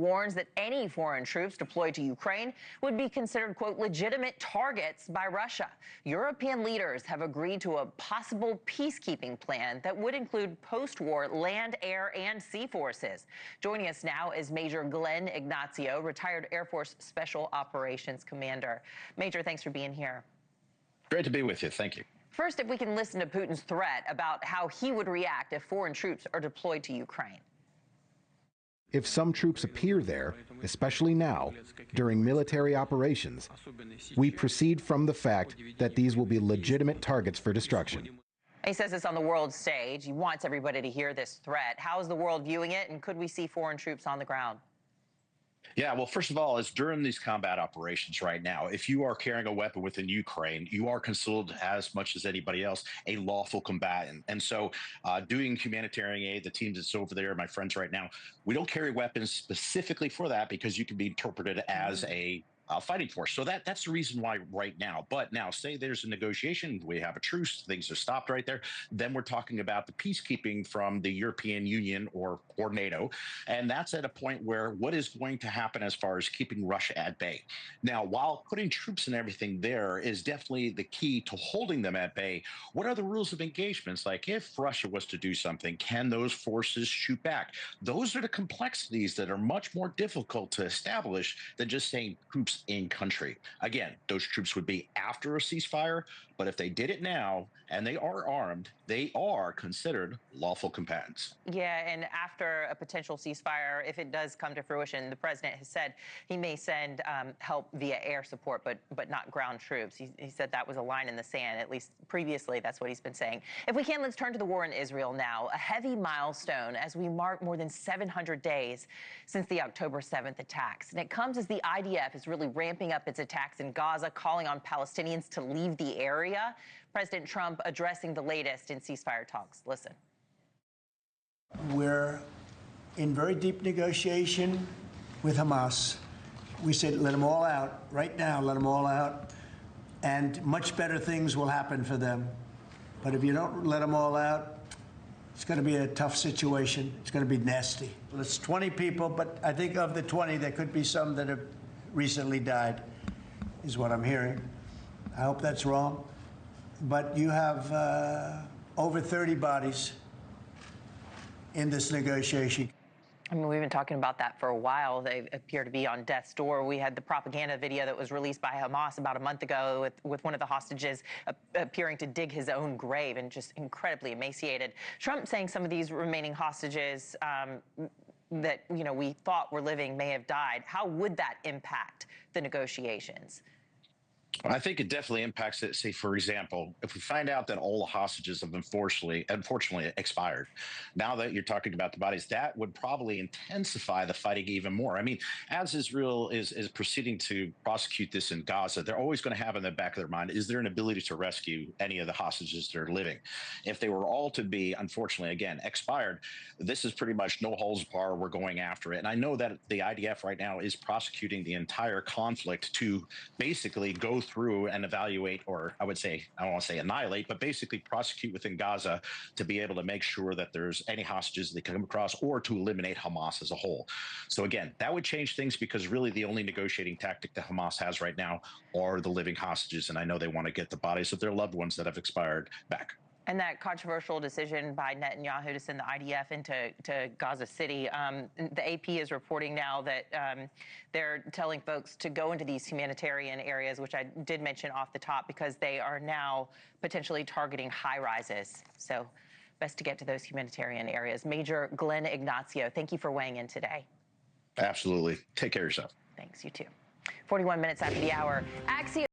warns that any foreign troops deployed to Ukraine would be considered, quote, legitimate targets by Russia. European leaders have agreed to a possible peacekeeping plan that would include post-war land, air, and sea forces. Joining us now is Major Glenn Ignazio, retired Air Force Special Operations Commander. Major, thanks for being here. Great to be with you. Thank you. First, if we can listen to Putin's threat about how he would react if foreign troops are deployed to Ukraine. If some troops appear there, especially now, during military operations, we proceed from the fact that these will be legitimate targets for destruction. He says this on the world stage. He wants everybody to hear this threat. How is the world viewing it, and could we see foreign troops on the ground? Yeah, well, first of all, it's during these combat operations right now. If you are carrying a weapon within Ukraine, you are considered, as much as anybody else, a lawful combatant. And so doing humanitarian aid, the team that's over there, my friends right now, we don't carry weapons specifically for that because you can be interpreted as a fighting force. So that's the reason why right now. But now, say there's a negotiation, we have a truce, things are stopped right there. Then we're talking about the peacekeeping from the European Union or NATO. And that's at a point where what is going to happen as far as keeping Russia at bay. Now, while putting troops and everything there is definitely the key to holding them at bay, what are the rules of engagements? Like if Russia was to do something, can those forces shoot back? Those are the complexities that are much more difficult to establish than just saying troops in country. Again, those troops would be after a ceasefire, but if they did it now and they are armed, they are considered lawful combatants. Yeah, and after a potential ceasefire, if it does come to fruition, the president has said he may send help via air support, but not ground troops. He said that was a line in the sand, at least previously. That's what he's been saying. If we can, let's turn to the war in Israel now, a heavy milestone as we mark more than 700 days since the October 7th attacks. And it comes as the IDF is really ramping up its attacks in Gaza, calling on Palestinians to leave the area. President Trump addressing the latest in ceasefire talks. Listen. We're in very deep negotiation with Hamas. We said, let them all out right now, let them all out, and much better things will happen for them. But if you don't let them all out, it's going to be a tough situation. It's going to be nasty. Well, it's 20 people, but I think of the 20, there could be some that have recently died, is what I'm hearing. I hope that's wrong. But you have over 30 bodies in this negotiation. I mean, we've been talking about that for a while. They appear to be on death's door. We had the propaganda video that was released by Hamas about a month ago with one of the hostages appearing to dig his own grave and just incredibly emaciated. Trump saying some of these remaining hostages that, you know, we thought were living may have died. How would that impact the negotiations? I think it definitely impacts it. Say, for example, if we find out that all the hostages have unfortunately expired, now that you're talking about the bodies, that would probably intensify the fighting even more. I mean, as Israel is proceeding to prosecute this in Gaza, they're always going to have in the back of their mind, is there an ability to rescue any of the hostages that are living? If they were all to be, unfortunately, again, expired, this is pretty much no holds barred. We're going after it. And I know that the IDF right now is prosecuting the entire conflict to basically go through and evaluate, or I would say, I don't want to say annihilate, but basically prosecute within Gaza to be able to make sure that there's any hostages they come across or to eliminate Hamas as a whole. So again, that would change things because really the only negotiating tactic that Hamas has right now are the living hostages. And I know they want to get the bodies of their loved ones that have expired back. And that controversial decision by Netanyahu to send the IDF into Gaza City, the AP is reporting now that they're telling folks to go into these humanitarian areas, which I did mention off the top, because they are now potentially targeting high rises. So best to get to those humanitarian areas. Major Glenn Ignazio, thank you for weighing in today. Absolutely. Take care of yourself. Thanks, you too. 41 minutes after the hour. Axios